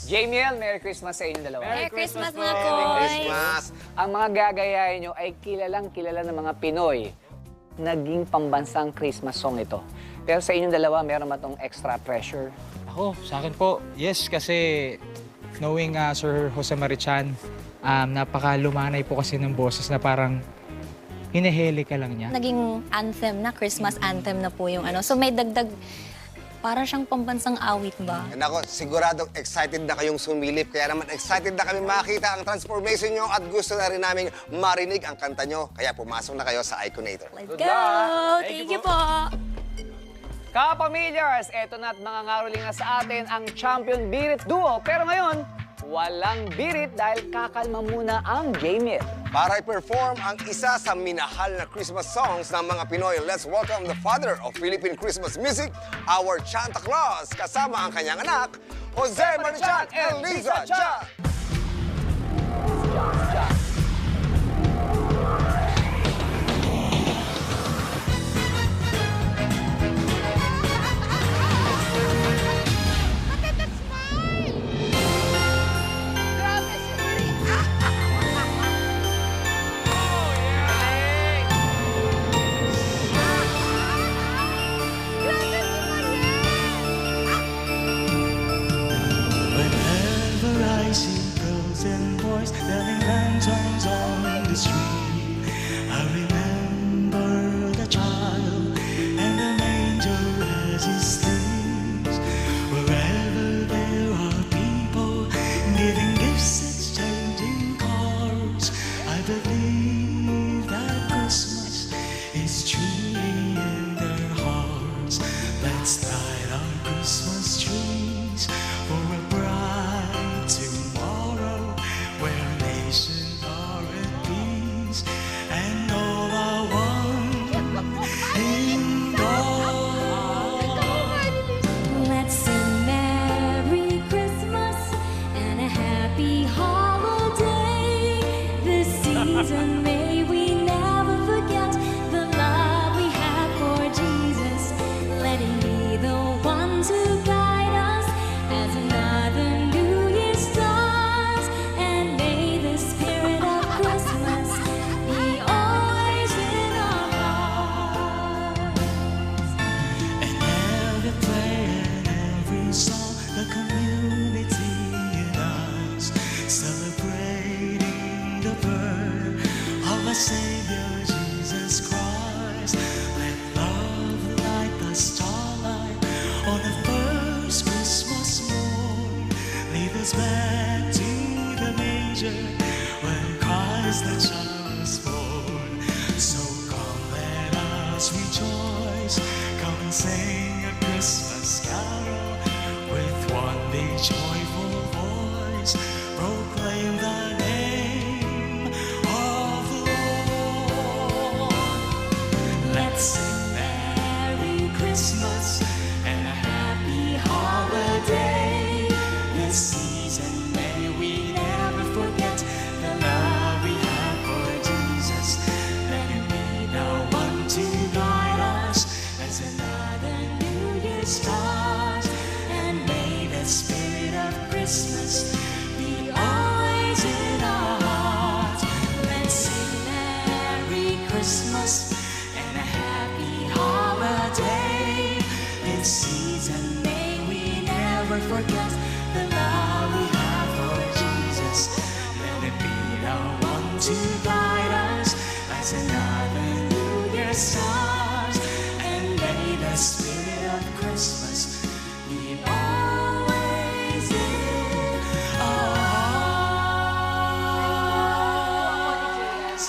Jamiel, Merry Christmas sa inyong dalawa. Merry Christmas, mga Merry koy! Christmas! Ang mga gagayahin nyo ay kilalang kilala ng mga Pinoy. Naging pambansang Christmas song ito. Pero sa inyong dalawa, meron ba itong extra pressure? Ako, sa akin po, yes, kasi knowing Sir Jose Marichan, napakalumanay po kasi ng boses na parang hinihili ka lang niya. Naging anthem na, Christmas anthem na po yung ano. So may dagdag, para siyang pambansang awit ba? Nako, siguradong excited na kayong sumilip. Kaya naman excited na kami makita ang transformation nyo at gusto na rin namin marinig ang kanta nyo. Kaya pumasok na kayo sa Iconator. Let's Good go! luck! Thank you po! Kapamilyars, eto na at mga ngaruling na sa atin ang Champion Birit Duo. Pero ngayon, walang birit dahil kakalma muna ang Jamiel. Para i-perform ang isa sa minahal na Christmas songs ng mga Pinoy, let's welcome the father of Philippine Christmas music, our Santa Claus, kasama ang kanyang anak, Jose Marichan and Liza Cha. Whenever I see girls and boys selling lanterns on the street, I remember the child and the manger as he sleeps. Wherever there are people giving gifts, exchanging cards, I believe that Christmas is truly in their hearts. Let's light our Christmas trees for a bright tomorrow where nations are at peace and all are one in God. Let's sing Merry Christmas and a Happy Holiday. This season may we never forget the love we have for Jesus. Let him be the one to guide us as another New Year starts. And may the spirit of Christmas be always in our hearts. And every prayer and every song, the community unites, celebrating the birth of our Savior Jesus Christ. Let love light the starlight on the first Christmas morn. Lead us back to the manger when Christ the child was born. So come, let us rejoice. Come and sing a Christmas carol with one big joyful voice. Proclaim the name of the Lord. Let's sing Merry Christmas and a Happy Holiday. This season may we never forget the love we have for Jesus. Let him be the one to guide us as another New Year starts. And may the spirit of Christmas be always in our hearts. Let's sing Merry Christmas and a Happy Holiday. This season may we never forget the love we have for Jesus. Let it be the one to guide us as another New Year starts. And may the spirit of Christmas be always in our hearts.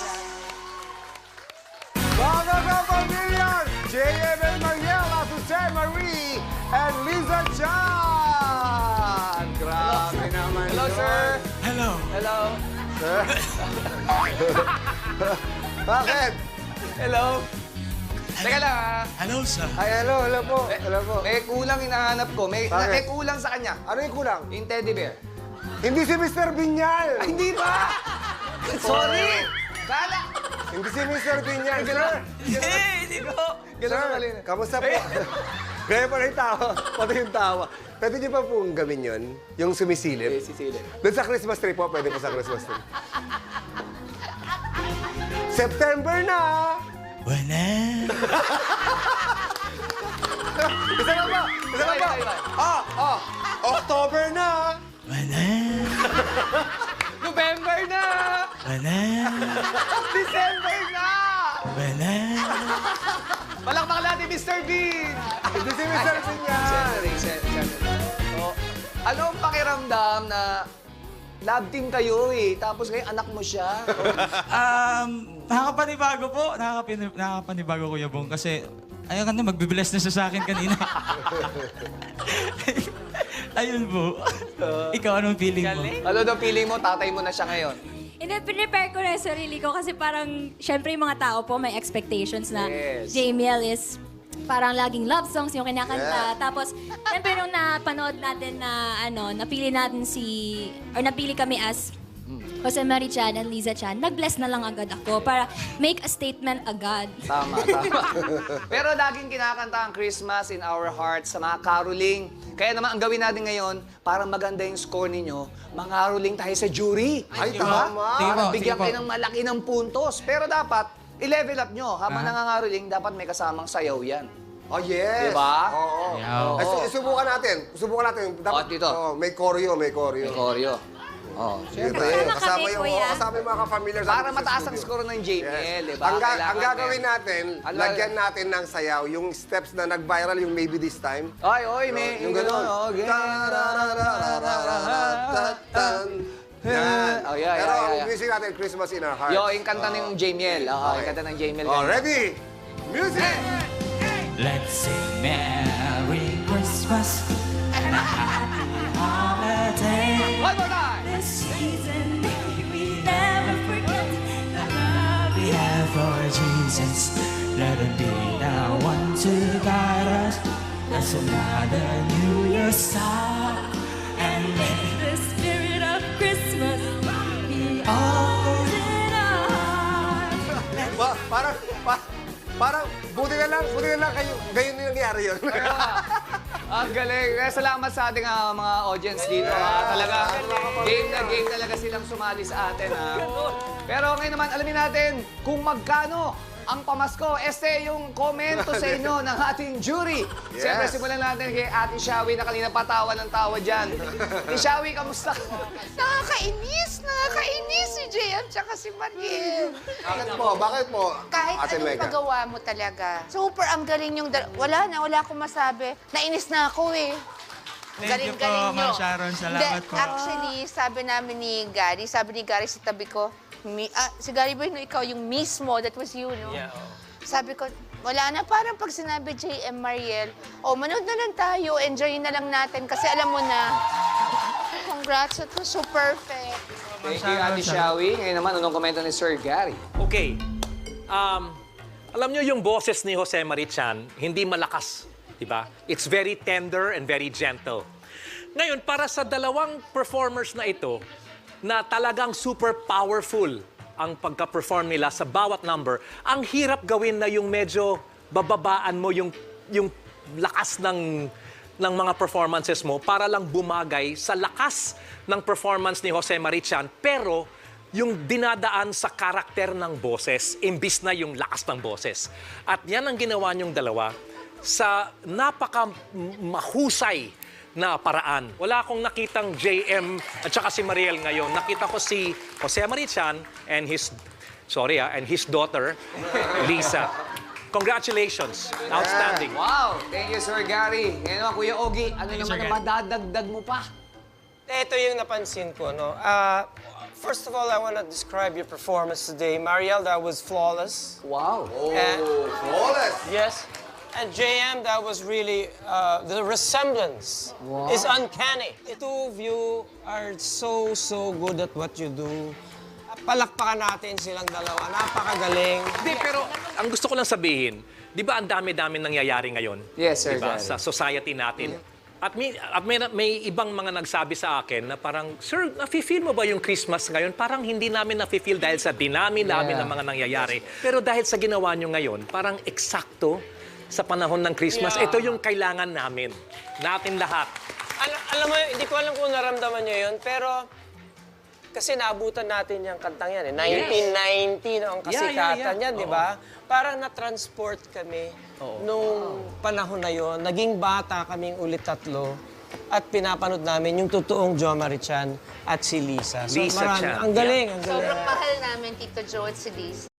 Mga kapamilyan, J.M. Mariel at Jose Marie and Liza Chan! Grabe naman Hello, yun. sir! Hello! Hello! Sir? Bakit? Hello! Teka lang, ah. Hello, sir! Ay, hello po. Hello po. May kulang hinahanap ko. May Bakit? kulang sa kanya. Ano yung kulang? Yung teddy bear. Hindi si Mr. Binyal! Ay, hindi ba? Sorry! Kala! Hindi si Mr. Binyal, sir! Hindi ko. Ganun Sir, mali na. kamusta po? Kaya pa rin tawa, pati yung tawa. pwede niyo pa pong gawin yun? Yung sumisilip? Sisilip. Doon sa Christmas tree po, pwede po sa Christmas tree. September na! Wala. Isa na ba? Isa na ba? October na! Wala. November na! Wala. December na! Wala. Palakpak natin, Mr. Bean! Hindi si Mr. Bean yan. Oh, ano ang pakiramdam na love team kayo eh, tapos ngayon anak mo siya? Nakakapanibago po. Nakakapanibago, Kuya Bong. Kasi, ayun ka na, magbibless na siya sa akin kanina. Ayun po. Ikaw, anong feeling mo? Ano daw feeling mo, tatay mo na siya ngayon? Hindi, prepare ko na yung sarili ko kasi parang, syempre yung mga tao po may expectations na Yes. JML is parang laging love songs yung kinakanta. Tapos, syempre nung napanood natin na, napili natin napili kami as Jose Mari Chan and Liza Chan, nag-bless na lang agad ako para make a statement agad. Tama, tama. Pero laging kinakanta ang Christmas in our hearts sa mga caroling. Kaya naman, ang gawin natin ngayon, para maganda yung score ninyo, mangaroling tayo sa jury. Ay, Sige po. tama! Sige po, Para bigyan sige po. kayo ng malaki ng puntos. Pero dapat, i-level up nyo. Habang nangangaroling, dapat may kasamang sayaw yan. Oh, yes! Diba? Oo. Yeah. Ay, subukan natin. Subukan natin. Oh, dito. May choreo, may choreo. May choreo. Oh, Siyempre, Kasama kasama kami, yung, kuya. kasama yung mga ka-familiar sa para atin sa mataas ang studio. score ng JPL, di ba? Ang Kailangan gagawin meron. natin, Ano- lagyan natin ng sayaw, yung steps na nag-viral, yung Maybe This Time. Ay, oy, may... Yung gano'n. Yan. Oh, yeah, Pero yeah, ang yeah. music natin, Christmas in Our Hearts. Yo, yung kanta ng Jamiel. Oo, yung kanta ng Jamiel. Oh, ready? Music! Let's sing Merry Christmas and a Happy Holiday. One more time! This season, may we never forget the love We have for Jesus. Let him be the one to guide us. That's another New Year's star. And may the spirit of Christmas be always in our hearts. Parang, buti na lang kayo, gayon yung nangyari yun. Ang galing. Kaya salamat sa ating mga audience dito. Talaga, game talaga silang sumali sa atin. Pero ngayon naman, alamin natin kung magkano ang pamasko. Este yung komento sa inyo ng ating jury. Yes. Siyempre, simulan natin kay Ate Shawi na kanina patawa ng tawa dyan. Ate Shawi, kamusta ka? Nakakainis si JM tsaka si Mariel. Bakit po? Kahit Ate anong Mega? magawa mo talaga. Super, ang galing yung... wala akong masabi. Nainis na ako eh. Thank you po, Ma'am Sharon. Salamat po. Actually, sabi ni Gary sa tabi ko, si Gary ba ikaw yung mismo, that was you, no? Yeah. Sabi ko, wala na, parang pag sinabi JM Mariel, manood na lang tayo, enjoy na lang natin, kasi alam mo na, congrats, it was so perfect. Thank you, Ate Shawi. Ngayon naman, anong komento ni Sir Gary? Okay. Alam nyo yung boses ni Jose Marichan, hindi malakas, di ba? It's very tender and very gentle. Ngayon, para sa dalawang performers na ito, na talagang super powerful ang pagka-perform nila sa bawat number, ang hirap gawin na yung medyo bababaan mo yung lakas ng mga performances mo para lang bumagay sa lakas ng performance ni Jose Marichan, pero yung dinadaan sa karakter ng boses, imbis na yung lakas ng boses. At yan ang ginawa niyong dalawa sa napaka-mahusay na paraan. Wala akong nakitang JM at saka si Mariel ngayon. Nakita ko si Jose Marichan and his daughter, Lisa. Congratulations. Outstanding. Wow! Thank you, Sir Gary. Ngayon naman, Kuya Ogie, ano naman Sir ang Gary. madadagdag mo pa? Ito yung napansin ko, no? First of all, I want to describe your performance today. Mariel, that was flawless. Wow! Flawless! Yes. And JM, that was really, the resemblance is uncanny. The two of you are so good at what you do. Palakpakan natin silang dalawa. Napakagaling. Hindi, pero ang gusto ko lang sabihin, di ba ang dami-dami nangyayari ngayon? Yes, Sir Diba? Gary. Sa society natin. At may ibang mga nagsabi sa akin na parang, Sir, nafe-feel mo ba yung Christmas ngayon? Parang hindi namin nafe-feel dahil sa dinami namin ng mga nangyayari. Pero dahil sa ginawa nyo ngayon, parang eksakto sa panahon ng Christmas, ito yung kailangan natin lahat. Alam mo, hindi ko alam kung naramdaman nyo yun, pero kasi naabutan natin yung kantang yan. 1990 no, ang kasikatan yan, di ba? Parang na-transport kami nung panahon na yon. Naging bata kaming ulit tatlo at pinapanood namin yung totoong Jo Marichan at si Lisa. So, Lisa Chan, ang galing, ang galing. Sobrang mahal namin Tito Joe at si Liz.